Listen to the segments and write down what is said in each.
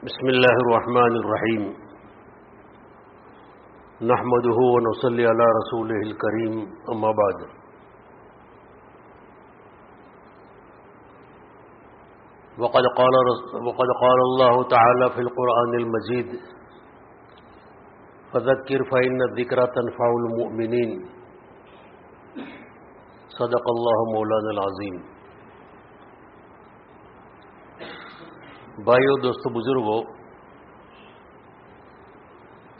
بسم اللہ الرحمن الرحیم نحمده ونصلی علی رسوله الکریم اما بعد وقد قال اللہ تعالی فی القرآن المجید فذکر فإن الذکر تنفع المؤمنین صدق اللہ مولانا العظیم۔ بھائیو، دوستو، بزرگوں،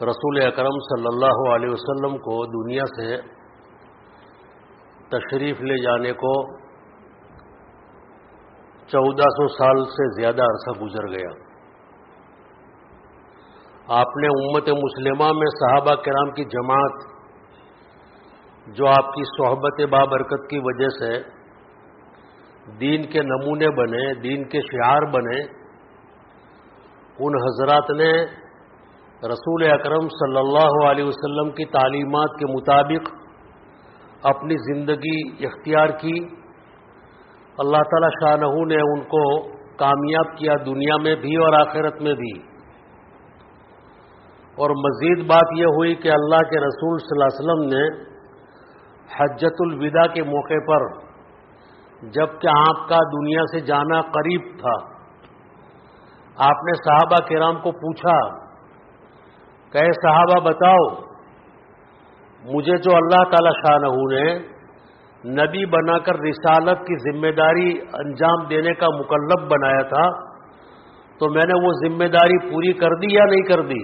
رسول اکرم صلی اللہ علیہ وسلم کو دنیا سے تشریف لے جانے کو 1400 سال سے زیادہ عرصہ گزر گیا۔ آپ نے امت مسلمہ میں صحابہ کرام کی جماعت جو آپ کی صحبت بابرکت کی وجہ سے دین کے نمونے بنے، دین کے شعار بنے، ان حضرات نے رسول اکرم صلی اللہ علیہ وسلم کی تعلیمات کے مطابق اپنی زندگی اختیار کی۔ اللہ تعالی شانہ نے ان کو کامیاب کیا، دنیا میں بھی اور آخرت میں بھی۔ اور مزید بات یہ ہوئی کہ اللہ کے رسول صلی اللہ علیہ وسلم نے حجۃ الوداع کے موقع پر، جب کہ آپ کا دنیا سے جانا قریب تھا، آپ نے صحابہ کرام کو پوچھا کہ اے صحابہ بتاؤ، مجھے جو اللہ تعالی شانہ نے نبی بنا کر رسالت کی ذمہ داری انجام دینے کا مکلف بنایا تھا، تو میں نے وہ ذمہ داری پوری کر دی یا نہیں کر دی؟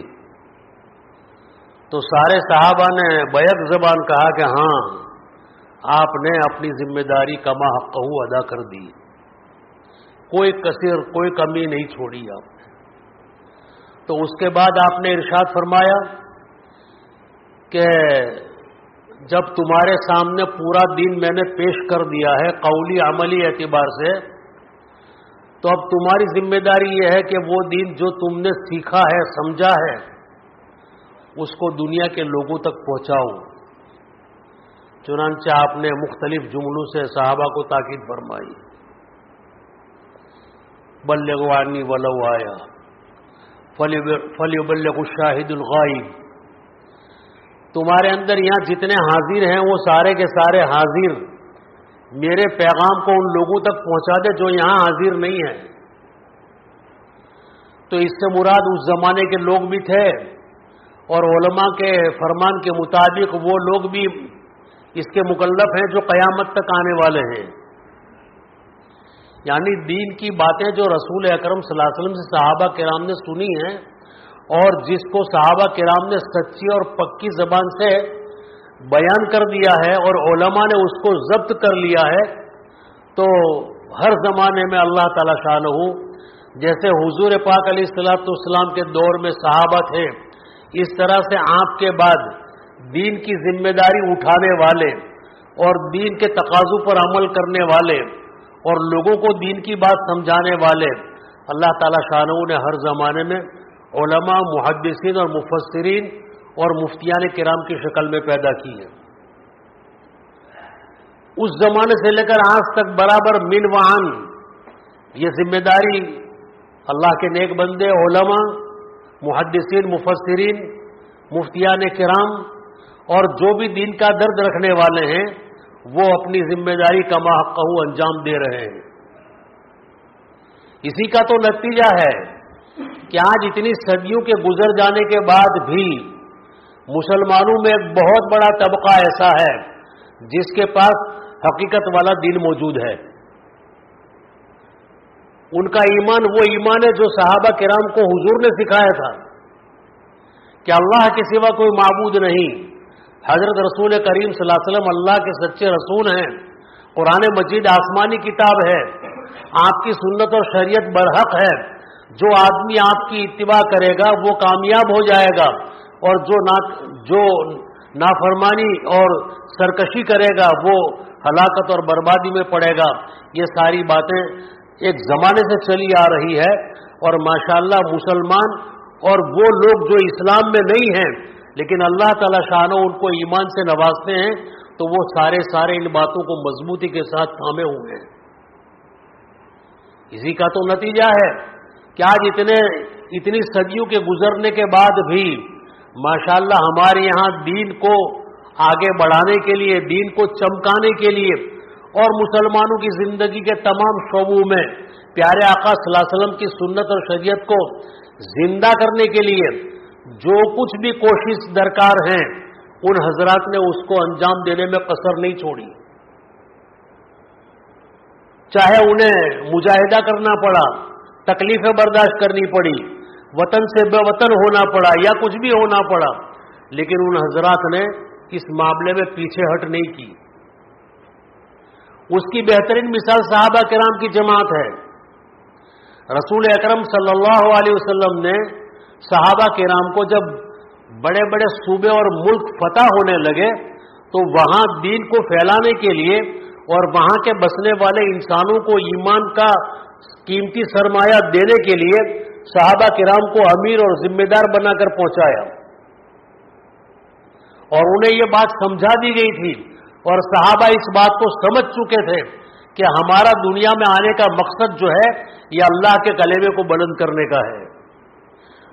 تو سارے صحابہ نے بیک زبان کہا کہ ہاں، آپ نے اپنی ذمہ داری کما حقہ ادا کر دی، کوئی کثیر، کوئی کمی نہیں چھوڑی آپ نے۔ تو اس کے بعد آپ نے ارشاد فرمایا کہ جب تمہارے سامنے پورا دین میں نے پیش کر دیا ہے قولی عملی اعتبار سے، تو اب تمہاری ذمہ داری یہ ہے کہ وہ دین جو تم نے سیکھا ہے، سمجھا ہے، اس کو دنیا کے لوگوں تک پہنچاؤ۔ چنانچہ آپ نے مختلف جملوں سے صحابہ کو تاکید فرمائی، بلغوا عنی ولو آیا فلیبلغ الشاہد الغائب۔ تمہارے اندر یہاں جتنے حاضر ہیں وہ سارے کے سارے حاضر میرے پیغام کو ان لوگوں تک پہنچا دے جو یہاں حاضر نہیں ہیں۔ تو اس سے مراد اس زمانے کے لوگ بھی تھے، اور علماء کے فرمان کے مطابق وہ لوگ بھی اس کے مکلف ہیں جو قیامت تک آنے والے ہیں۔ یعنی دین کی باتیں جو رسول اکرم صلی اللہ علیہ وسلم سے صحابہ کرام نے سنی ہیں، اور جس کو صحابہ کرام نے سچی اور پکی زبان سے بیان کر دیا ہے اور علماء نے اس کو ضبط کر لیا ہے، تو ہر زمانے میں اللہ تعالی شانہ جیسے حضور پاک علیہ الصلوۃ والسلام کے دور میں صحابہ تھے، اس طرح سے آپ کے بعد دین کی ذمہ داری اٹھانے والے اور دین کے تقاضوں پر عمل کرنے والے اور لوگوں کو دین کی بات سمجھانے والے اللہ تعالی شانہ نے ہر زمانے میں علماء، محدثین اور مفسرین اور مفتیان کرام کی شکل میں پیدا کی ہے۔ اس زمانے سے لے کر آج تک برابر من وعن یہ ذمہ داری اللہ کے نیک بندے، علماء، محدثین، مفسرین، مفتیان کرام اور جو بھی دین کا درد رکھنے والے ہیں، وہ اپنی ذمہ داری کما حقہ انجام دے رہے ہیں۔ اسی کا تو نتیجہ ہے کہ آج اتنی صدیوں کے گزر جانے کے بعد بھی مسلمانوں میں ایک بہت بڑا طبقہ ایسا ہے جس کے پاس حقیقت والا دین موجود ہے۔ ان کا ایمان وہ ایمان ہے جو صحابہ کرام کو حضور نے سکھایا تھا کہ اللہ کے سوا کوئی معبود نہیں، حضرت رسول کریم صلی اللہ علیہ وسلم اللہ کے سچے رسول ہیں، قرآن مجید آسمانی کتاب ہے، آپ کی سنت اور شریعت برحق ہے، جو آدمی آپ کی اتباع کرے گا وہ کامیاب ہو جائے گا، اور جو نافرمانی اور سرکشی کرے گا وہ ہلاکت اور بربادی میں پڑے گا۔ یہ ساری باتیں ایک زمانے سے چلی آ رہی ہے، اور ماشاءاللہ مسلمان اور وہ لوگ جو اسلام میں نہیں ہیں لیکن اللہ تعالی شانہ ان کو ایمان سے نوازتے ہیں، تو وہ سارے ان باتوں کو مضبوطی کے ساتھ تھامے ہوئے ہیں۔ اسی کا تو نتیجہ ہے کہ آج اتنی صدیوں کے گزرنے کے بعد بھی ماشاءاللہ ہمارے یہاں دین کو آگے بڑھانے کے لیے، دین کو چمکانے کے لیے اور مسلمانوں کی زندگی کے تمام شعبوں میں پیارے آقا صلی اللہ علیہ وسلم کی سنت اور شریعت کو زندہ کرنے کے لیے جو کچھ بھی کوشش درکار ہیں ان حضرات نے اس کو انجام دینے میں قصر نہیں چھوڑی، چاہے انہیں مجاہدہ کرنا پڑا، تکلیفیں برداشت کرنی پڑی، وطن سے بے وطن ہونا پڑا یا کچھ بھی ہونا پڑا، لیکن ان حضرات نے اس معاملے میں پیچھے ہٹ نہیں کی۔ اس کی بہترین مثال صحابہ کرام کی جماعت ہے۔ رسول اکرم صلی اللہ علیہ وسلم نے صحابہ کرام کو جب بڑے بڑے صوبے اور ملک فتح ہونے لگے تو وہاں دین کو پھیلانے کے لیے اور وہاں کے بسنے والے انسانوں کو ایمان کا قیمتی سرمایہ دینے کے لیے صحابہ کرام کو امیر اور ذمہ دار بنا کر پہنچایا، اور انہیں یہ بات سمجھا دی گئی تھی اور صحابہ اس بات کو سمجھ چکے تھے کہ ہمارا دنیا میں آنے کا مقصد جو ہے یہ اللہ کے کلمے کو بلند کرنے کا ہے۔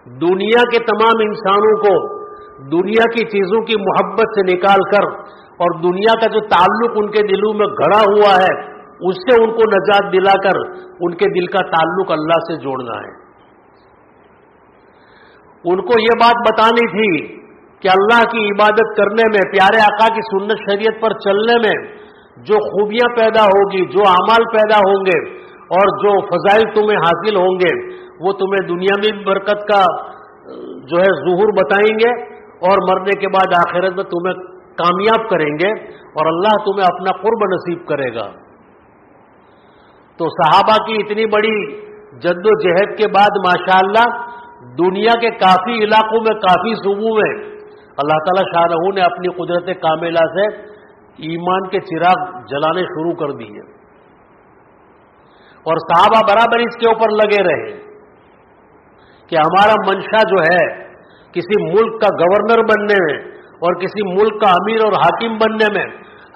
دنیا کے تمام انسانوں کو دنیا کی چیزوں کی محبت سے نکال کر اور دنیا کا جو تعلق ان کے دلوں میں گھڑا ہوا ہے اس سے ان کو نجات دلا کر ان کے دل کا تعلق اللہ سے جوڑنا ہے۔ ان کو یہ بات بتانی تھی کہ اللہ کی عبادت کرنے میں، پیارے آقا کی سنت شریعت پر چلنے میں جو خوبیاں پیدا ہوگی، جو اعمال پیدا ہوں گے اور جو فضائل تمہیں حاصل ہوں گے وہ تمہیں دنیا میں بھی برکت کا جو ہے ظہور بتائیں گے اور مرنے کے بعد آخرت میں تمہیں کامیاب کریں گے اور اللہ تمہیں اپنا قرب نصیب کرے گا۔ تو صحابہ کی اتنی بڑی جد و جہد کے بعد ماشاءاللہ دنیا کے کافی علاقوں میں، کافی صوبوں میں اللہ تعالی شانہ نے اپنی قدرت کاملہ سے ایمان کے چراغ جلانے شروع کر دیے، اور صحابہ برابر اس کے اوپر لگے رہے کہ ہمارا منشا جو ہے کسی ملک کا گورنر بننے میں اور کسی ملک کا امیر اور حاکم بننے میں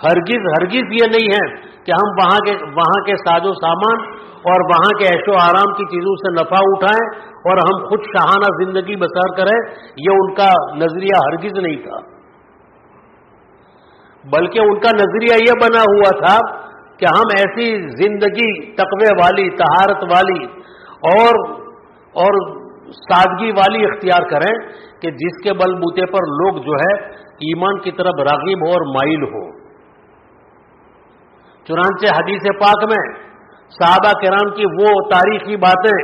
ہرگز یہ نہیں ہے کہ ہم وہاں کے ساز و سامان اور وہاں کے عیش و آرام کی چیزوں سے نفع اٹھائیں اور ہم خود شاہانہ زندگی بسر کریں، یہ ان کا نظریہ ہرگز نہیں تھا، بلکہ ان کا نظریہ یہ بنا ہوا تھا کہ ہم ایسی زندگی تقوی والی، طہارت والی اور سادگی والی اختیار کریں کہ جس کے بل بوتے پر لوگ جو ہے ایمان کی طرف راغب ہو اور مائل ہو۔ چنانچہ حدیث پاک میں صحابہ کرام کی وہ تاریخی باتیں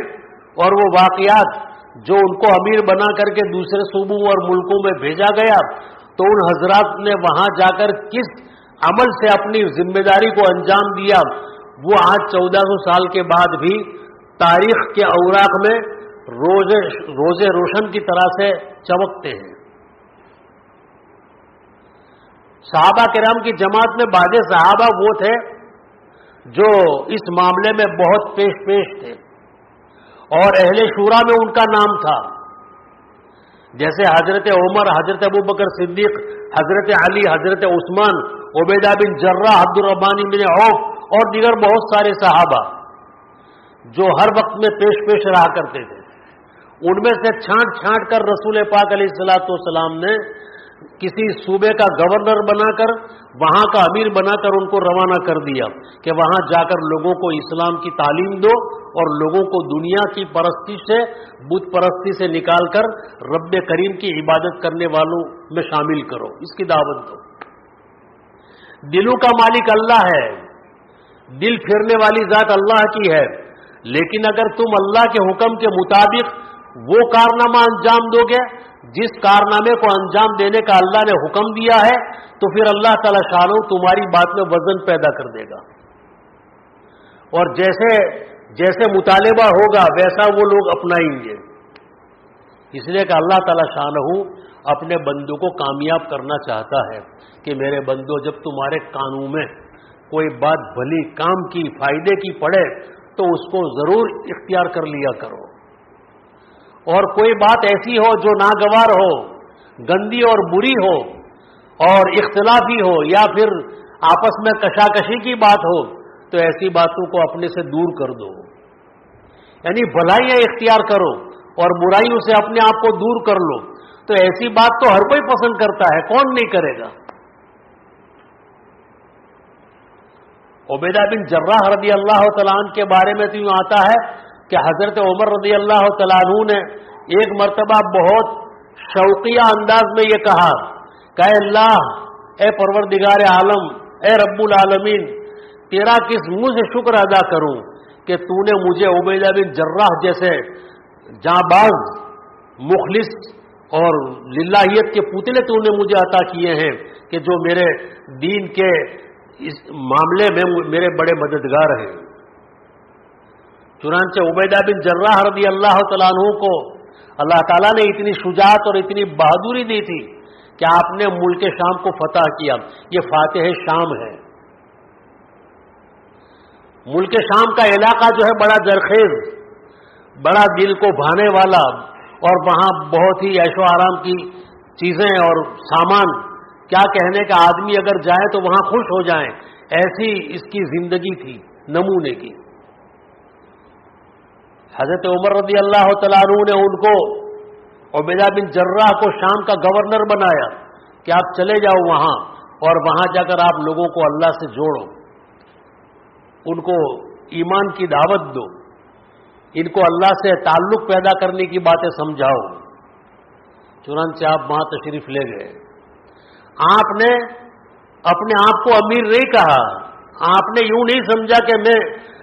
اور وہ واقعات جو ان کو امیر بنا کر کے دوسرے صوبوں اور ملکوں میں بھیجا گیا، تو ان حضرات نے وہاں جا کر کس عمل سے اپنی ذمہ داری کو انجام دیا، وہ آج 1400 سال کے بعد بھی تاریخ کے اوراق میں روزے روشن کی طرح سے چمکتے ہیں۔ صحابہ کرام کی جماعت میں بعض صحابہ وہ تھے جو اس معاملے میں بہت پیش تھے اور اہل شورا میں ان کا نام تھا، جیسے حضرت عمر، حضرت ابو بکر صدیق، حضرت علی، حضرت عثمان، عبیدہ بن جراح، عبد الرحمن بن عوف اور دیگر بہت سارے صحابہ جو ہر وقت میں پیش رہا کرتے تھے۔ ان میں سے چھانٹ کر رسول پاک علیہ الصلوۃ والسلام نے کسی صوبے کا گورنر بنا کر، وہاں کا امیر بنا کر ان کو روانہ کر دیا کہ وہاں جا کر لوگوں کو اسلام کی تعلیم دو اور لوگوں کو دنیا کی پرستی سے، بت پرستی سے نکال کر رب کریم کی عبادت کرنے والوں میں شامل کرو، اس کی دعوت دو۔ دلوں کا مالک اللہ ہے، دل پھیرنے والی ذات اللہ کی ہے، لیکن اگر تم اللہ کے حکم کے مطابق وہ کارنامہ انجام دو گے جس کارنامے کو انجام دینے کا اللہ نے حکم دیا ہے، تو پھر اللہ تعالی شانہ تمہاری بات میں وزن پیدا کر دے گا، اور جیسے مطالبہ ہوگا ویسا وہ لوگ اپنائیں گے۔ اس لیے کہ اللہ تعالی شانہ اپنے بندوں کو کامیاب کرنا چاہتا ہے کہ میرے بندوں، جب تمہارے کانوں میں کوئی بات بھلی کام کی، فائدے کی پڑے تو اس کو ضرور اختیار کر لیا کرو، اور کوئی بات ایسی ہو جو ناگوار ہو، گندی اور بری ہو اور اختلافی ہو یا پھر آپس میں کشاکشی کی بات ہو تو ایسی باتوں کو اپنے سے دور کر دو۔ یعنی بھلائیاں اختیار کرو اور برائیوں سے اپنے آپ کو دور کر لو. تو ایسی بات تو ہر کوئی پسند کرتا ہے, کون نہیں کرے گا. عبیدہ بن جراح رضی اللہ تعالیٰ عنہ کے بارے میں تو یوں آتا ہے کہ حضرت عمر رضی اللہ تعالیٰ عنہ نے ایک مرتبہ بہت شوقیہ انداز میں یہ کہا کہ اے اللہ, اے پروردگار عالم, اے رب العالمین, تیرا کس منہ سے شکر ادا کروں کہ تو نے مجھے عبیدہ بن جراح جیسے جانباز, مخلص اور للہیت کے پتلے تو نے مجھے عطا کیے ہیں کہ جو میرے دین کے اس معاملے میں میرے بڑے مددگار ہیں. چنانچہ عبیدہ بن جراح رضی اللہ تعالیٰ عنہ کو اللہ تعالیٰ نے اتنی شجاعت اور اتنی بہادری دی تھی کہ آپ نے ملک شام کو فتح کیا. یہ فاتح شام ہے. ملک شام کا علاقہ جو ہے بڑا زرخیز, بڑا دل کو بھانے والا, اور وہاں بہت ہی عیش و آرام کی چیزیں اور سامان, کیا کہنے کا, آدمی اگر جائے تو وہاں خوش ہو جائیں, ایسی اس کی زندگی تھی نمونے کی. حضرت عمر رضی اللہ تعالیٰ عنہ نے ان کو, عبیدہ بن جراح کو, شام کا گورنر بنایا کہ آپ چلے جاؤ وہاں اور وہاں جا کر آپ لوگوں کو اللہ سے جوڑو, ان کو ایمان کی دعوت دو, ان کو اللہ سے تعلق پیدا کرنے کی باتیں سمجھاؤ. چنانچہ آپ وہاں تشریف لے گئے. آپ نے اپنے آپ کو امیر نہیں کہا, آپ نے یوں نہیں سمجھا کہ میں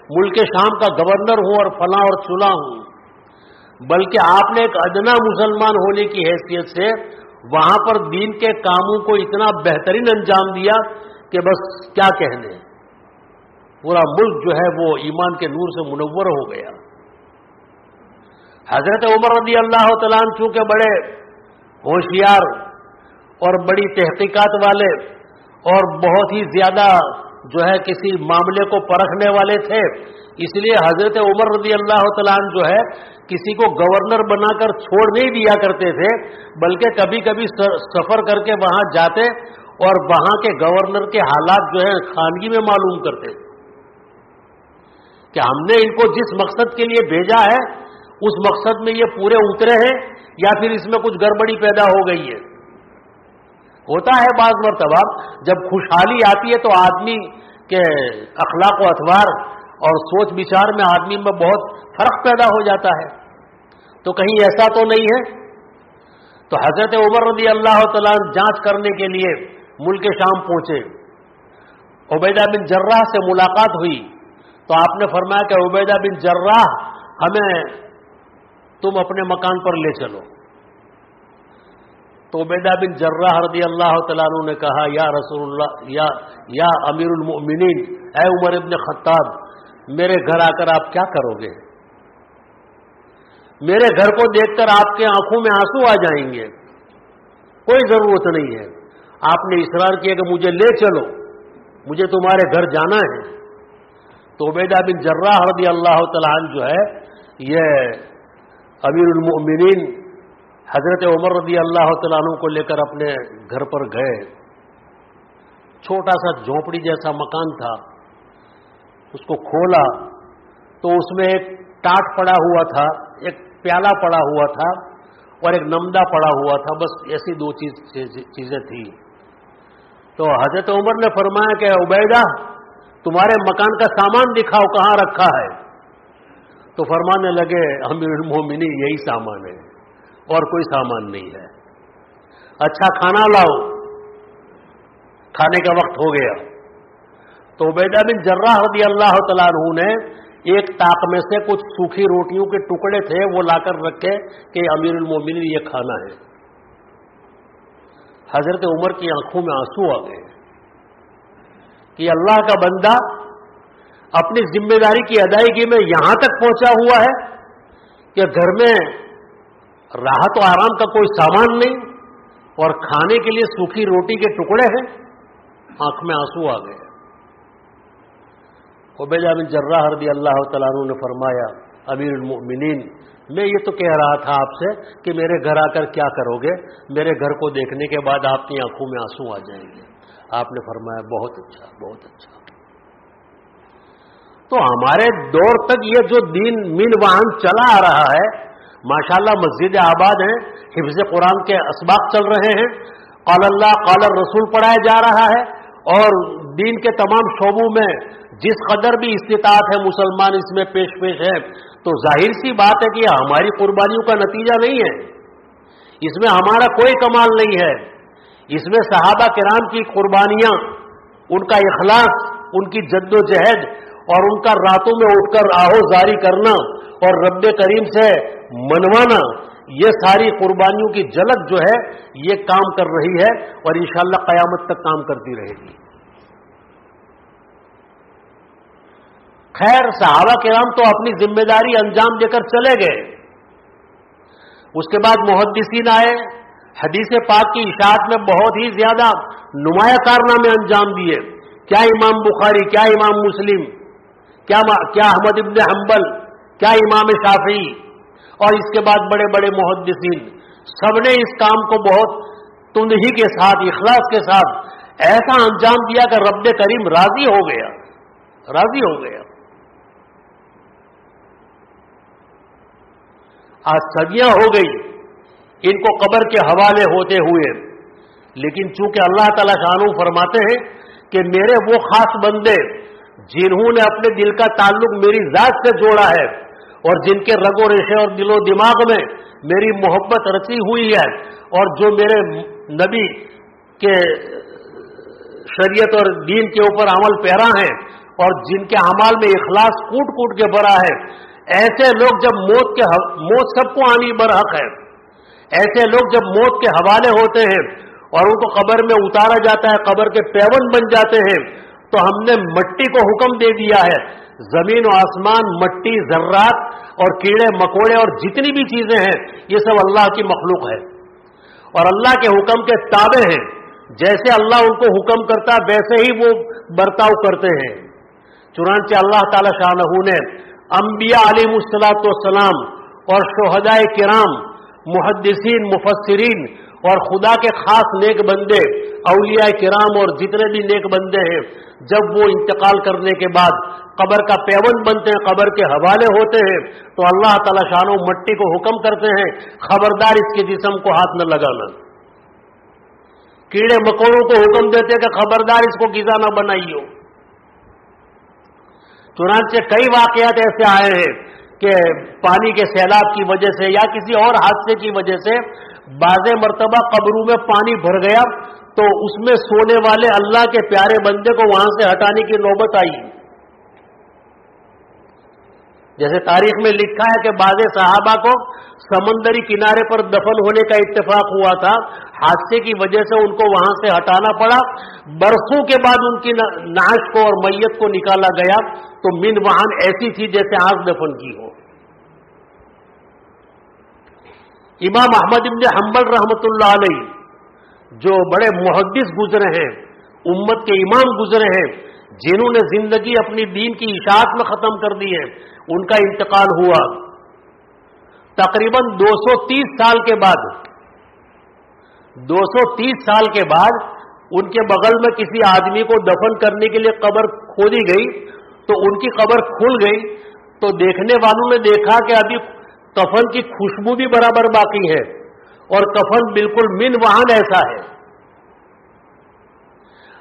ملک شام کا گورنر ہوں اور فلاں اور چلا ہوں, بلکہ آپ نے ایک ادنا مسلمان ہونے کی حیثیت سے وہاں پر دین کے کاموں کو اتنا بہترین انجام دیا کہ بس کیا کہنے, پورا ملک جو ہے وہ ایمان کے نور سے منور ہو گیا. حضرت عمر رضی اللہ تعالیٰ عنہ چونکہ بڑے ہوشیار اور بڑی تحقیقات والے اور بہت ہی زیادہ جو ہے کسی معاملے کو پرکھنے والے تھے, اس لیے حضرت عمر رضی اللہ تعالیٰ عنہ جو ہے کسی کو گورنر بنا کر چھوڑ نہیں دیا کرتے تھے, بلکہ کبھی کبھی سفر کر کے وہاں جاتے اور وہاں کے گورنر کے حالات جو ہے خانگی میں معلوم کرتے کہ ہم نے ان کو جس مقصد کے لیے بھیجا ہے اس مقصد میں یہ پورے اترے ہیں یا پھر اس میں کچھ گڑبڑی پیدا ہو گئی ہے. ہوتا ہے بعض مرتبہ جب خوشحالی آتی ہے تو آدمی کے اخلاق و اطوار اور سوچ بچار میں آدمی میں بہت فرق پیدا ہو جاتا ہے, تو کہیں ایسا تو نہیں ہے. تو حضرت عمر رضی اللہ تعالیٰ جانچ کرنے کے لیے ملک شام پہنچے. عبیدہ بن جراح سے ملاقات ہوئی تو آپ نے فرمایا کہ عبیدہ بن جراح, ہمیں تم اپنے مکان پر لے چلو. تو عبیدہ بن جراح رضی اللہ تعالیٰ عنہ نے کہا, یا رسول اللہ, یا امیر المؤمنین, اے عمر ابن خطاب, میرے گھر آ کر آپ کیا کرو گے؟ میرے گھر کو دیکھ کر آپ کے آنکھوں میں آنسو آ جائیں گے, کوئی ضرورت نہیں ہے. آپ نے اصرار کیا کہ مجھے لے چلو, مجھے تمہارے گھر جانا ہے. تو عبیدہ بن جراح رضی اللہ تعالیٰ عنہ جو ہے یہ امیر المؤمنین حضرت عمر رضی اللہ تعالیٰ عنہ کو لے کر اپنے گھر پر گئے. چھوٹا سا جھونپڑی جیسا مکان تھا, اس کو کھولا تو اس میں ایک ٹاٹ پڑا ہوا تھا, ایک پیالہ پڑا ہوا تھا اور ایک نمدہ پڑا ہوا تھا, بس ایسی دو چیزیں تھیں. تو حضرت عمر نے فرمایا کہ عبیدہ, تمہارے مکان کا سامان دکھاؤ, کہاں رکھا ہے؟ تو فرمانے لگے, امیر المومنین یہی سامان ہے اور کوئی سامان نہیں ہے. اچھا کھانا لاؤ, کھانے کا وقت ہو گیا. تو عبیدہ بن جراح رضی اللہ تعالیٰ عنہ نے ایک طاق میں سے کچھ سوکھی روٹیوں کے ٹکڑے تھے وہ لا کر رکھے کہ امیر المومنین یہ کھانا ہے. حضرت عمر کی آنکھوں میں آنسو آ گئے کہ اللہ کا بندہ اپنی ذمہ داری کی ادائیگی میں یہاں تک پہنچا ہوا ہے کہ گھر میں راحت و آرام کا کوئی سامان نہیں اور کھانے کے لیے سوکھی روٹی کے ٹکڑے ہیں. آنکھ میں آنسو آ گئے. عبیدہ بن جراح رضی اللہ تعالیٰ عنہ نے فرمایا, امیر المؤمنین, میں یہ تو کہہ رہا تھا آپ سے کہ میرے گھر آ کر کیا کرو گے, میرے گھر کو دیکھنے کے بعد آپ کی آنکھوں میں آنسو آ جائیں گے. آپ نے فرمایا بہت اچھا, بہت اچھا. تو ہمارے دور تک یہ جو دین من وہن چلا آ رہا ہے، ماشاءاللہ مسجد آباد ہیں، حفظ قرآن کے اسباق چل رہے ہیں، قال اللہ قال الرسول پڑھایا جا رہا ہے، اور دین کے تمام شعبوں میں جس قدر بھی استطاعت ہے مسلمان اس میں پیش ہے، تو ظاہر سی بات ہے کہ یہ ہماری قربانیوں کا نتیجہ نہیں ہے، اس میں ہمارا کوئی کمال نہیں ہے، اس میں صحابہ کرام کی قربانیاں، ان کا اخلاص، ان کی جد و جہد، اور ان کا راتوں میں اٹھ کر آہو زاری کرنا اور رب کریم سے منوانا، یہ ساری قربانیوں کی جھلک جو ہے یہ کام کر رہی ہے، اور انشاءاللہ قیامت تک کام کرتی رہے گی۔ خیر، صحابہ کرام تو اپنی ذمہ داری انجام دے کر چلے گئے، اس کے بعد محدثین آئے، حدیث پاک کی اشاعت میں بہت ہی زیادہ نمایاں کارنامے انجام دیے، کیا امام بخاری، کیا امام مسلم، کیا احمد ابن حنبل، کیا امام شافعی، اور اس کے بعد بڑے بڑے محدثین، سب نے اس کام کو بہت تندہی کے ساتھ، اخلاص کے ساتھ ایسا انجام دیا کہ رب کریم راضی ہو گیا، راضی ہو گیا۔ آج صدیاں ہو گئی ان کو قبر کے حوالے ہوتے ہوئے، لیکن چونکہ اللہ تعالی شانہ فرماتے ہیں کہ میرے وہ خاص بندے جنہوں نے اپنے دل کا تعلق میری ذات سے جوڑا ہے، اور جن کے رگ و ریشے اور دل و دماغ میں میری محبت رچی ہوئی ہے، اور جو میرے نبی کے شریعت اور دین کے اوپر عمل پیرا ہیں، اور جن کے اعمال میں اخلاص کوٹ کوٹ کے بھرا ہے، ایسے لوگ جب موت سب کو آنی برحق ہے، ایسے لوگ جب موت کے حوالے ہوتے ہیں اور ان کو قبر میں اتارا جاتا ہے، قبر کے پیون بن جاتے ہیں، تو ہم نے مٹی کو حکم دے دیا ہے، زمین و آسمان، مٹی، ذرات اور کیڑے مکوڑے اور جتنی بھی چیزیں ہیں یہ سب اللہ کی مخلوق ہے، اور اللہ کے حکم کے تابع ہیں، جیسے اللہ ان کو حکم کرتا ویسے ہی وہ برتاؤ کرتے ہیں۔ چنانچہ اللہ تعالی شانہ نے انبیاء علیہ الصلوۃ والسلام اور شہداء کرام، محدثین، مفسرین اور خدا کے خاص نیک بندے، اولیاء کرام اور جتنے بھی نیک بندے ہیں، جب وہ انتقال کرنے کے بعد قبر کا پیون بنتے ہیں، قبر کے حوالے ہوتے ہیں، تو اللہ تعالی شانہ مٹی کو حکم کرتے ہیں خبردار اس کے جسم کو ہاتھ نہ لگانا، کیڑے مکوڑوں کو حکم دیتے ہیں کہ خبردار اس کو غذا نہ بنائیو۔ چنانچہ کئی واقعات ایسے آئے ہیں کہ پانی کے سیلاب کی وجہ سے یا کسی اور حادثے کی وجہ سے بعض مرتبہ قبروں میں پانی بھر گیا، تو اس میں سونے والے اللہ کے پیارے بندے کو وہاں سے ہٹانے کی نوبت آئی۔ جیسے تاریخ میں لکھا ہے کہ بعض صحابہ کو سمندری کنارے پر دفن ہونے کا اتفاق ہوا تھا، حادثے کی وجہ سے ان کو وہاں سے ہٹانا پڑا، برسوں کے بعد ان کی نعش کو اور میت کو نکالا گیا، تو من وہن ایسی تھی جیسے آج دفن کی ہو۔ امام احمد ابن حنبل رحمۃ اللہ علیہ جو بڑے محدث گزرے ہیں، امت کے امام گزرے ہیں، جنہوں نے زندگی اپنی دین کی اشاعت میں ختم کر دی ہے، ان کا انتقال ہوا تقریباً 230 سال کے بعد۔ 230 سال کے بعد ان کے بغل میں کسی آدمی کو دفن کرنے کے لیے قبر کھودی گئی، تو ان کی قبر کھل گئی، تو دیکھنے والوں نے دیکھا کہ ابھی کفن کی خوشبو بھی برابر باقی ہے، اور کفن بالکل من وہن ایسا ہے۔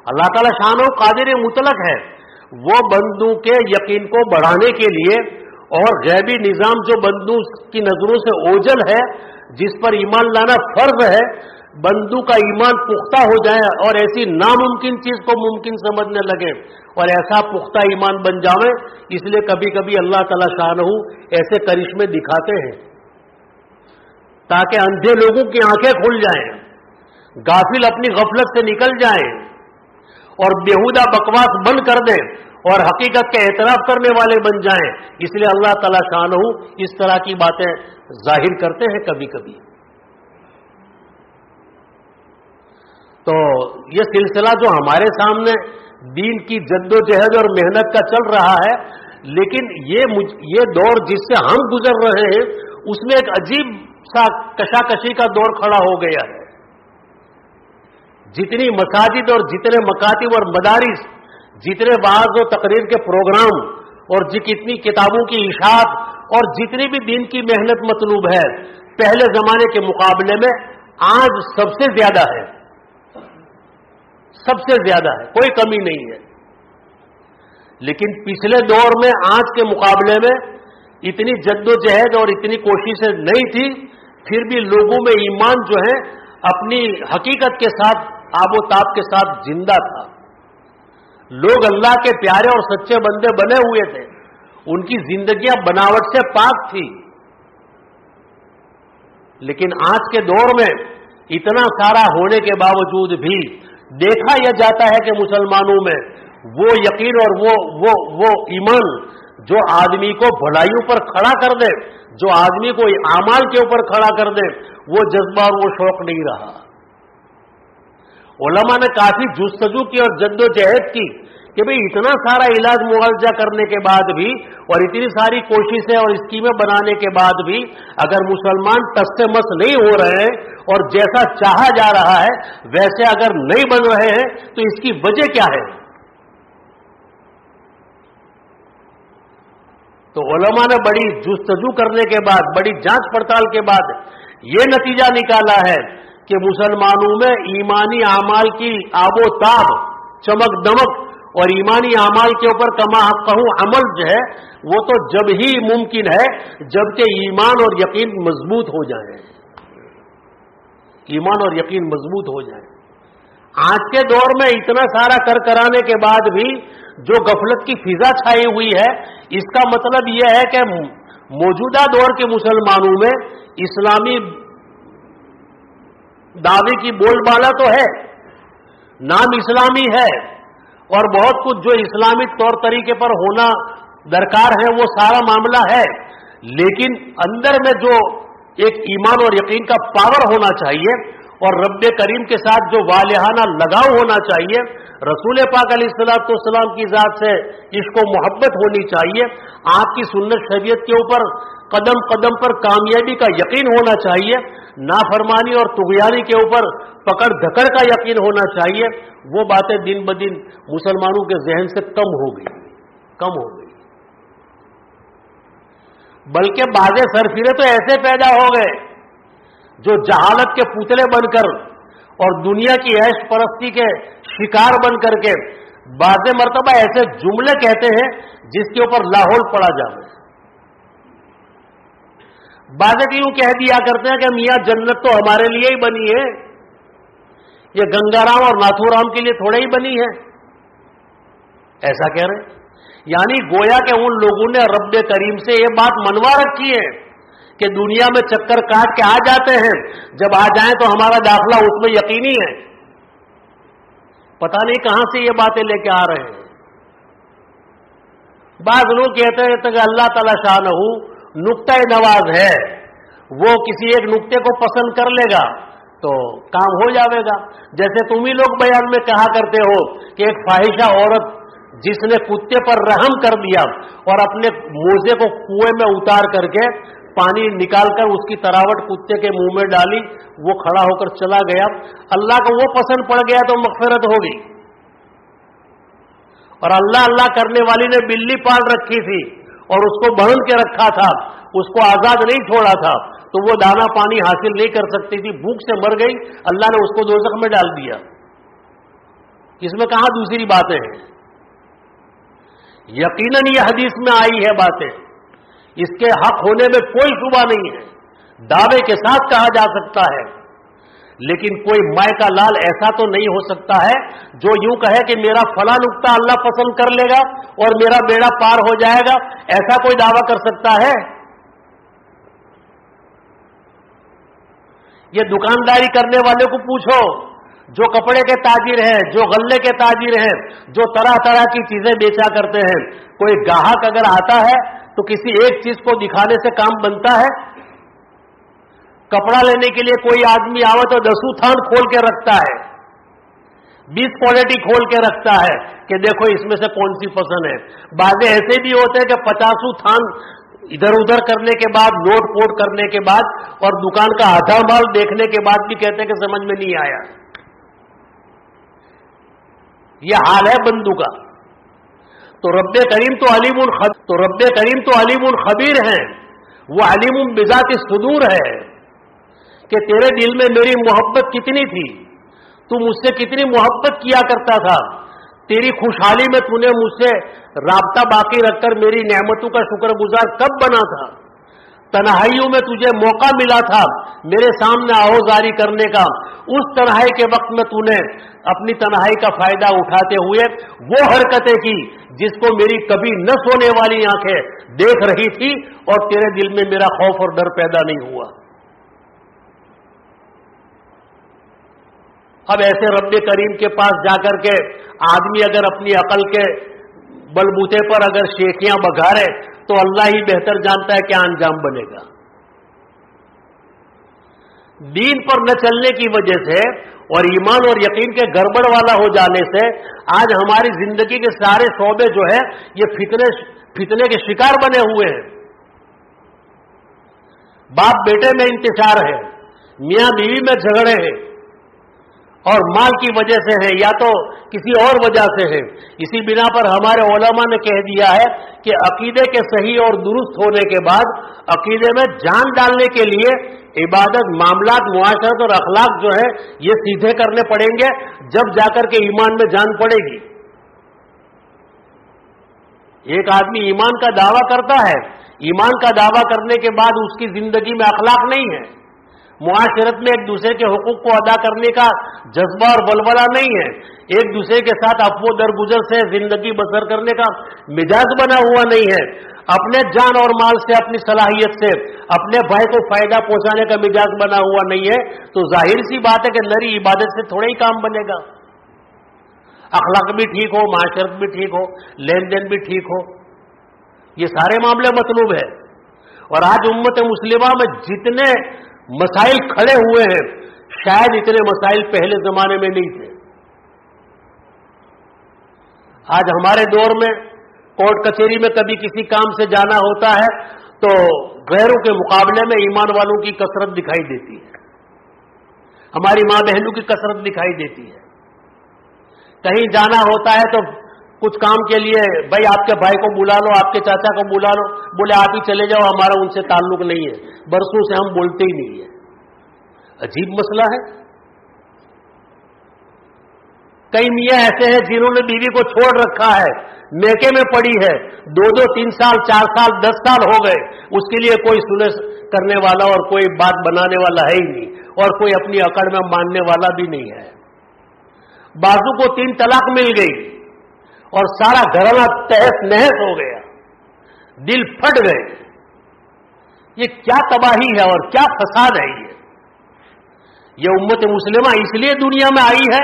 اللہ تعالی شان و قادر مطلق ہے، وہ بندوں کے یقین کو بڑھانے کے لیے اور غیبی نظام جو بندوں کی نظروں سے اوجھل ہے، جس پر ایمان لانا فرض ہے، بندوں کا ایمان پختہ ہو جائے اور ایسی ناممکن چیز کو ممکن سمجھنے لگے اور ایسا پختہ ایمان بن جاوے، اس لیے کبھی کبھی اللہ تعالی شانہ ایسے کرشمے دکھاتے ہیں تاکہ اندھے لوگوں کی آنکھیں کھل جائیں، غافل اپنی غفلت سے نکل جائیں اور بیہودہ بکواس بند کر دیں اور حقیقت کے اعتراف کرنے والے بن جائیں۔ اس لیے اللہ تعالی شانہ اس طرح کی باتیں ظاہر کرتے ہیں کبھی کبھی۔ تو یہ سلسلہ جو ہمارے سامنے دین کی جد و جہد اور محنت کا چل رہا ہے، لیکن یہ دور جس سے ہم گزر رہے ہیں اس میں ایک عجیب سا کشاکشی کا دور کھڑا ہو گیا ہے۔ جتنی مساجد اور جتنے مکاتب اور مدارس، جتنے وعظ و تقریر کے پروگرام اور کتنی کتابوں کی اشاعت اور جتنی بھی دین کی محنت مطلوب ہے پہلے زمانے کے مقابلے میں آج سب سے زیادہ ہے، سب سے زیادہ ہے، کوئی کمی نہیں ہے۔ لیکن پچھلے دور میں آج کے مقابلے میں اتنی جدوجہد اور اتنی کوششیں نہیں تھی، پھر بھی لوگوں میں ایمان جو ہے اپنی حقیقت کے ساتھ آب و تاب کے ساتھ زندہ تھا۔ لوگ اللہ کے پیارے اور سچے بندے بنے ہوئے تھے، ان کی زندگیاں بناوٹ سے پاک تھی۔ لیکن آج کے دور میں اتنا سارا ہونے کے باوجود بھی دیکھا یہ جاتا ہے کہ مسلمانوں میں وہ یقین اور وہ ایمان جو آدمی کو بھلائیوں پر کھڑا کر دے، جو آدمی کو اعمال کے اوپر کھڑا کر دے، وہ جذبہ اور وہ شوق نہیں رہا۔ علماء نے کافی جستجو کی اور جدوجہد کی کہ بھئی اتنا سارا علاج معالجہ کرنے کے بعد بھی اور اتنی ساری کوششیں اور اسکیمیں بنانے کے بعد بھی اگر مسلمان ٹس سے مس نہیں ہو رہے ہیں اور جیسا چاہا جا رہا ہے ویسے اگر نہیں بن رہے ہیں تو اس کی وجہ کیا ہے؟ تو علماء نے بڑی جستجو کرنے کے بعد، بڑی جانچ پڑتال کے بعد یہ نتیجہ نکالا ہے کہ مسلمانوں میں ایمانی اعمال کی آب و تاب، چمک دمک اور ایمانی اعمال کے اوپر کما حقہ عمل جو ہے وہ تو جب ہی ممکن ہے جبکہ ایمان اور یقین مضبوط ہو جائیں، ایمان اور یقین مضبوط ہو جائیں۔ آج کے دور میں اتنا سارا کرانے کے بعد بھی جو غفلت کی فضا چھائی ہوئی ہے، اس کا مطلب یہ ہے کہ موجودہ دور کے مسلمانوں میں اسلامی دعوے کی بول بالا تو ہے، نام اسلامی ہے اور بہت کچھ جو اسلامی طور طریقے پر ہونا درکار ہے وہ سارا معاملہ ہے، لیکن اندر میں جو ایک ایمان اور یقین کا پاور ہونا چاہیے اور رب کریم کے ساتھ جو والہانہ لگاؤ ہونا چاہیے، رسول پاک علیہ الصلوۃ والسلام کی ذات سے عشق و محبت ہونی چاہیے، آپ کی سنت شریعت کے اوپر قدم قدم پر کامیابی کا یقین ہونا چاہیے، نافرمانی اور طغیانی کے اوپر پکڑ دھکڑ کا یقین ہونا چاہیے، وہ باتیں دن بدن مسلمانوں کے ذہن سے کم ہو گئی، بلکہ بعض سرفرے تو ایسے پیدا ہو گئے جو جہالت کے پتلے بن کر اور دنیا کی عیش پرستی کے شکار بن کر کے بعض مرتبہ ایسے جملے کہتے ہیں جس کے اوپر لاہور پڑا جائے۔ بعض یوں کہہ دیا کرتے ہیں کہ میاں جنت تو ہمارے لیے ہی بنی ہے، یہ گنگا رام اور ناتھو رام کے لیے تھوڑے ہی بنی ہے، ایسا کہہ رہے ہیں۔ یعنی گویا کہ ان لوگوں نے رب کریم سے یہ بات منوا رکھی ہے کہ دنیا میں چکر کاٹ کے آ جاتے ہیں، جب آ جائیں تو ہمارا داخلہ اس میں یقینی ہے۔ پتہ نہیں کہاں سے یہ باتیں لے کے آ رہے ہیں۔ بعض لوگ کہتے ہیں کہ اللہ تعالی شانہ نقطۂ نواز ہے، وہ کسی ایک نقطے کو پسند کر لے گا تو کام ہو جاوے گا۔ جیسے تم ہی لوگ بیان میں کہا کرتے ہو کہ ایک فاحشہ عورت جس نے کتے پر رحم کر دیا اور اپنے موزے کو کنویں میں اتار کر کے پانی نکال کر اس کی تراوٹ کتے کے منہ میں ڈالی، وہ کھڑا ہو کر چلا گیا، اللہ کو وہ پسند پڑ گیا تو مغفرت ہوگی۔ اور اللہ کرنے والی نے بلی پال رکھی تھی اور اس کو باندھ کے رکھا تھا، اس کو آزاد نہیں چھوڑا تھا، تو وہ دانا پانی حاصل نہیں کر سکتی تھی، بھوک سے مر گئی، اللہ نے اس کو دوزخ میں ڈال دیا۔ اس میں کہاں دوسری باتیں ہیں؟ یقیناً یہ حدیث میں آئی ہے باتیں، اس کے حق ہونے میں کوئی شبہ نہیں ہے، دعوے کے ساتھ کہا جا سکتا ہے، لیکن کوئی مائے کا لال ایسا تو نہیں ہو سکتا ہے جو یوں کہے کہ میرا فلاں نقطہ اللہ پسند کر لے گا اور میرا بیڑا پار ہو جائے گا، ایسا کوئی دعویٰ کر سکتا ہے؟ یہ دکانداری کرنے والے کو پوچھو، جو کپڑے کے تاجر ہیں، جو غلے کے تاجر ہیں، جو طرح طرح کی چیزیں بیچا کرتے ہیں، کوئی گاہک اگر آتا ہے تو کسی ایک چیز کو دکھانے سے کام بنتا ہے؟ کپڑا لینے کے لیے کوئی آدمی آوے تو 10 تھان کھول کے رکھتا ہے، 20 کوالٹی کھول کے رکھتا ہے کہ دیکھو اس میں سے کون سی پسند ہے۔ بعض ایسے بھی ہوتے ہیں کہ 50 تھان ادھر ادھر کرنے کے بعد، نوٹ پوٹ کرنے کے بعد اور دکان کا آدھا مال دیکھنے کے بعد بھی کہتے ہیں کہ سمجھ میں نہیں آیا۔ یہ حال ہے بندوں کا۔ تو رب کریم تو علیم خبیر ہیں، وہ علیم بذات الصدور ہے کہ تیرے دل میں میری محبت کتنی تھی، تو مجھ سے کتنی محبت کیا کرتا تھا، تیری خوشحالی میں تو نے مجھ سے رابطہ باقی رکھ کر میری نعمتوں کا شکر گزار کب بنا تھا، تنہائیوں میں تجھے موقع ملا تھا میرے سامنے آہوزاری کرنے کا، اس تنہائی کے وقت میں تو نے اپنی تنہائی کا فائدہ اٹھاتے ہوئے وہ حرکتیں کی جس کو میری کبھی نہ سونے والی آنکھیں دیکھ رہی تھی، اور تیرے دل میں میرا خوف اور ڈر پیدا نہیں ہوا۔ اب ایسے رب کریم کے پاس جا کر کے آدمی اگر اپنی عقل کے بلبوتے پر اگر شیخیاں بگھارے تو اللہ ہی بہتر جانتا ہے کیا انجام بنے گا۔ دین پر نہ چلنے کی وجہ سے اور ایمان اور یقین کے گڑبڑ والا ہو جانے سے آج ہماری زندگی کے سارے شعبے جو ہے یہ فتنے کے شکار بنے ہوئے ہیں۔ باپ بیٹے میں انتشار ہے، میاں بیوی میں جھگڑے ہیں، اور مال کی وجہ سے ہے یا تو کسی اور وجہ سے ہے۔ اسی بنا پر ہمارے علماء نے کہہ دیا ہے کہ عقیدے کے صحیح اور درست ہونے کے بعد عقیدے میں جان ڈالنے کے لیے عبادت، معاملات، معاشرت اور اخلاق جو ہے یہ سیدھے کرنے پڑیں گے، جب جا کر کے ایمان میں جان پڑے گی۔ ایک آدمی ایمان کا دعویٰ کرتا ہے، ایمان کا دعویٰ کرنے کے بعد اس کی زندگی میں اخلاق نہیں ہے، معاشرت میں ایک دوسرے کے حقوق کو ادا کرنے کا جذبہ اور ولولہ نہیں ہے، ایک دوسرے کے ساتھ افو درگزر سے زندگی بسر کرنے کا مزاج بنا ہوا نہیں ہے، اپنے جان اور مال سے، اپنی صلاحیت سے اپنے بھائی کو فائدہ پہنچانے کا مزاج بنا ہوا نہیں ہے، تو ظاہر سی بات ہے کہ نری عبادت سے تھوڑا ہی کام بنے گا۔ اخلاق بھی ٹھیک ہو، معاشرت بھی ٹھیک ہو، لین دین بھی ٹھیک ہو، یہ سارے معاملے مطلوب ہے۔ اور آج امت مسلمہ میں جتنے مسائل کھڑے ہوئے ہیں شاید اتنے مسائل پہلے زمانے میں نہیں تھے۔ آج ہمارے دور میں کورٹ کچہری میں کبھی کسی کام سے جانا ہوتا ہے تو غیروں کے مقابلے میں ایمان والوں کی کثرت دکھائی دیتی ہے، ہماری ماں بہنوں کی کثرت دکھائی دیتی ہے۔ کہیں جانا ہوتا ہے تو کچھ کام کے لیے بھائی آپ کے بھائی کو بلا لو، آپ کے چاچا کو بلا لو، بولے آپ ہی چلے جاؤ، ہمارا ان سے تعلق نہیں ہے، برسوں سے ہم بولتے ہی نہیں ہیں۔ عجیب مسئلہ ہے۔ کئی میاں ایسے ہیں جنہوں نے بیوی کو چھوڑ رکھا ہے، میکے میں پڑی ہے، 2 3 سال 4 سال 10 سال ہو گئے، اس کے لیے کوئی سلح کرنے والا اور کوئی بات بنانے والا ہے ہی نہیں، اور کوئی اپنی اکڑ میں ماننے والا بھی نہیں ہے۔ بازو کو 3 طلاق مل گئی اور سارا گھرانہ تہس نہس ہو گیا، دل پھٹ گئے۔ یہ کیا تباہی ہے اور کیا فساد ہے۔ یہ امت مسلمہ اس لیے دنیا میں آئی ہے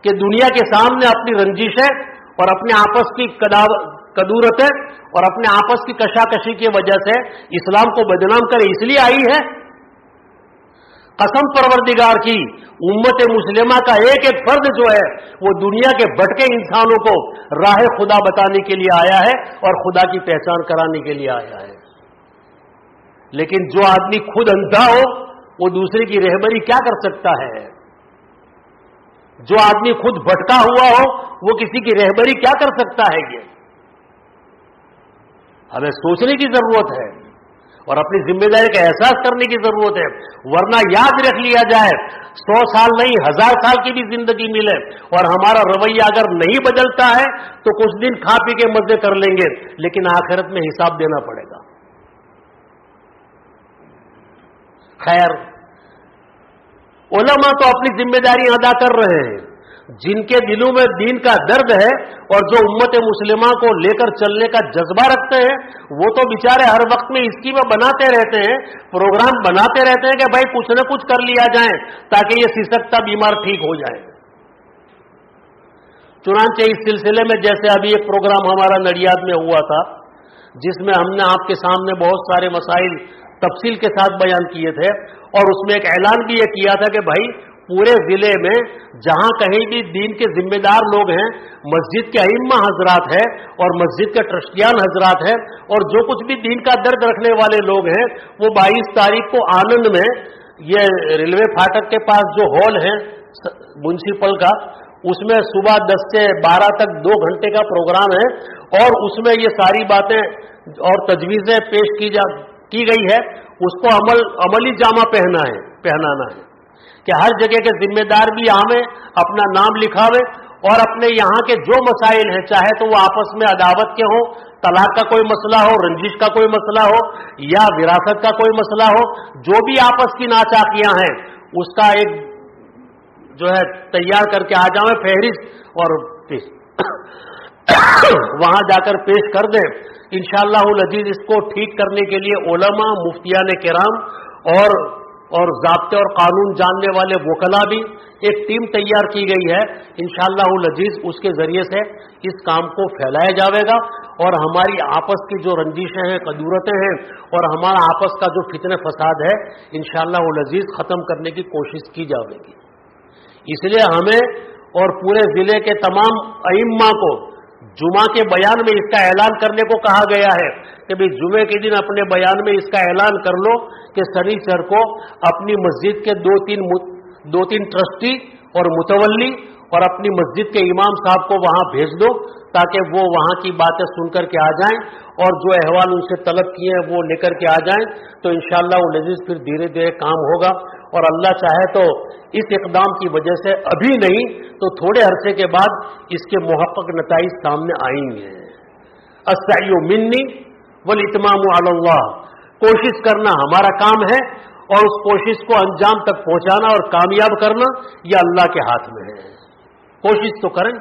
کہ دنیا کے سامنے اپنی رنجشیں اور اپنے آپس کی کدورتیں اور اپنے آپس کی کشاکشی کی وجہ سے اسلام کو بدنام کرے، اس لیے آئی ہے۔ قسم پروردگار کی، امت مسلمہ کا ایک ایک فرد جو ہے وہ دنیا کے بھٹکے انسانوں کو راہ خدا بتانے کے لیے آیا ہے اور خدا کی پہچان کرانے کے لیے آیا ہے۔ لیکن جو آدمی خود اندھا ہو وہ دوسرے کی رہبری کیا کر سکتا ہے؟ جو آدمی خود بھٹکا ہوا ہو وہ کسی کی رہبری کیا کر سکتا ہے؟ یہ ہمیں سوچنے کی ضرورت ہے اور اپنی ذمہ داری کا احساس کرنے کی ضرورت ہے، ورنہ یاد رکھ لیا جائے 100 سال نہیں 1000 سال کی بھی زندگی ملے اور ہمارا رویہ اگر نہیں بدلتا ہے تو کچھ دن کھا پی کے مزے کر لیں گے، لیکن آخرت میں حساب دینا پڑے گا۔ خیر، علماء تو اپنی ذمہ داری ادا کر رہے ہیں، جن کے دلوں میں دین کا درد ہے اور جو امت مسلمہ کو لے کر چلنے کا جذبہ رکھتے ہیں وہ تو بیچارے ہر وقت میں اسکیمیں بناتے رہتے ہیں، پروگرام بناتے رہتے ہیں کہ بھائی کچھ نہ کچھ کر لیا جائے تاکہ یہ سسکتا بیمار ٹھیک ہو جائے۔ چنانچہ اس سلسلے میں جیسے ابھی ایک پروگرام ہمارا نڑیاد میں ہوا تھا جس میں ہم نے آپ کے سامنے بہت سارے مسائل تفصیل کے ساتھ بیان کیے تھے، اور اس میں ایک اعلان بھی یہ کیا تھا کہ بھائی پورے ضلع میں جہاں کہیں بھی دین کے ذمہ دار لوگ ہیں، مسجد کے ائمہ حضرات ہیں اور مسجد کے ٹرسٹیان حضرات ہیں اور جو کچھ بھی دین کا درد رکھنے والے لوگ ہیں، وہ 22 تاریخ کو آنند میں یہ ریلوے پھاٹک کے پاس جو ہال ہے میونسپل کا، اس میں صبح 10 سے 12 تک 2 گھنٹے کا پروگرام ہے، اور اس میں یہ ساری باتیں اور تجویزیں پیش کی گئی ہے، اس کو عملی جامہ پہنانا ہے کہ ہر جگہ کے ذمہ دار بھی آویں، اپنا نام لکھاوے اور اپنے یہاں کے جو مسائل ہیں، چاہے تو وہ آپس میں عداوت کے ہوں، طلاق کا کوئی مسئلہ ہو، رنجش کا کوئی مسئلہ ہو یا وراثت کا کوئی مسئلہ ہو، جو بھی آپس کی ناچاکیاں ہیں اس کا ایک جو ہے تیار کر کے آ جائیں فہرست، اور وہاں جا کر پیش کر دیں۔ انشاءاللہ العزیز اس کو ٹھیک کرنے کے لیے علماء، مفتیان کرام اور ضابطے اور قانون جاننے والے وکلاء بھی ایک ٹیم تیار کی گئی ہے۔ انشاءاللہ العزیز اس کے ذریعے سے اس کام کو پھیلایا جاوے گا اور ہماری آپس کی جو رنجشیں ہیں، قدورتیں ہیں اور ہمارا آپس کا جو فتنہ فساد ہے، انشاءاللہ العزیز ختم کرنے کی کوشش کی جاوے گی۔ اس لیے ہمیں اور پورے ضلع کے تمام ائمہ کو جمعہ کے بیان میں اس کا اعلان کرنے کو کہا گیا ہے کہ بھئی جمعے کے دن اپنے بیان میں اس کا اعلان کر لو کہ سنیچر کو اپنی مسجد کے دو تین ٹرسٹی اور متولی اور اپنی مسجد کے امام صاحب کو وہاں بھیج دو تاکہ وہ وہاں کی باتیں سن کر کے آ جائیں اور جو احوال ان سے طلب کیے ہیں وہ لے کر کے آ جائیں، تو انشاءاللہ العزیز پھر دھیرے دھیرے کام ہوگا اور اللہ چاہے تو اس اقدام کی وجہ سے ابھی نہیں تو تھوڑے عرصے کے بعد اس کے محقق نتائج سامنے آئیں گے۔ السعی منی والاتمام علی اللہ، کوشش کرنا ہمارا کام ہے اور اس کوشش کو انجام تک پہنچانا اور کامیاب کرنا یہ اللہ کے ہاتھ میں ہے۔ کوشش تو کریں۔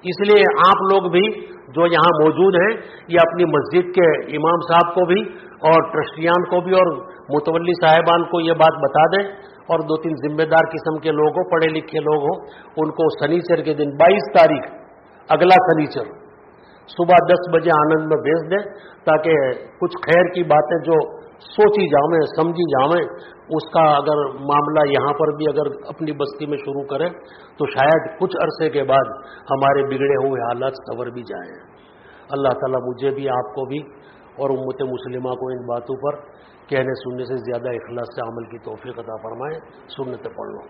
اس لیے آپ لوگ بھی جو یہاں موجود ہیں یہ اپنی مسجد کے امام صاحب کو بھی اور ٹرسٹیان کو بھی اور متولی صاحبان کو یہ بات بتا دیں اور دو تین ذمہ دار قسم کے لوگ ہوں، پڑھے لکھے لوگ ہوں، ان کو سنیچر کے دن 22 تاریخ اگلا سنیچر صبح 10 بجے آنند میں بھیج دیں تاکہ کچھ خیر کی باتیں جو سوچی جاویں، سمجھی جاویں، اس کا اگر معاملہ یہاں پر بھی اگر اپنی بستی میں شروع کریں تو شاید کچھ عرصے کے بعد ہمارے بگڑے ہوئے حالات سنور بھی جائیں۔ اللہ تعالیٰ مجھے بھی، آپ کو بھی اور امت مسلمہ کو ان باتوں پر کہنے سننے سے زیادہ اخلاص سے عمل کی توفیق عطا فرمائے۔ سنت پڑھ لو۔